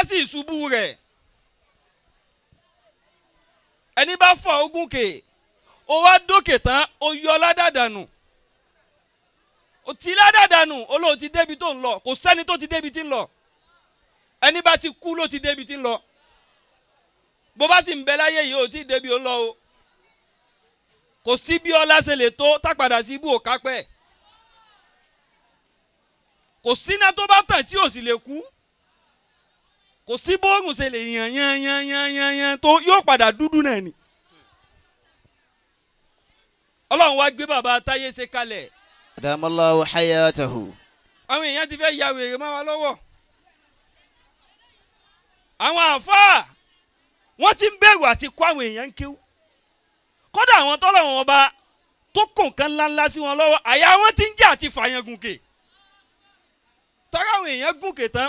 sí ìṣubú rẹ̀ ẹni bá fọ ogún kè ó wá dókè tán ó yọ ládàdànù ó ti ládàdànù olóò ti débi tó ń lọ kò sẹ́ni tó ti débi tí ń lọ ẹni bá ti kú ló ti débi tí ń lọ bó bá sì ń bẹ láyé yìí ó ti débi ó ń lọ o kò sí bí ọlá ṣe lè tó tápadà sí ibú òkápẹ́ kò síná tó bá tàn tí ò sì lè kú kò sí bóòrùn ṣe lè yan tó yóò padà dúdú náà ni ọlọ́run wá gbé bàbá táyé ṣe kalẹ̀ adamallahu hayatahu. àwọn èèyàn ti fẹ́ ya wèrè mọ́ wa lọ́wọ́ àwọn àfáà wọ́n ti ń bẹ̀rù àti kọ́ àwọn èèyàn ń kéwú kódà àwọn tọ́lọ́run ọba tó kó nǹkan ńláńlá sí wọn lọ́wọ́ àyà wọn ti ń jà àti fàyàn gùnkè tọ́ra àwọn èèyàn gùnkè tán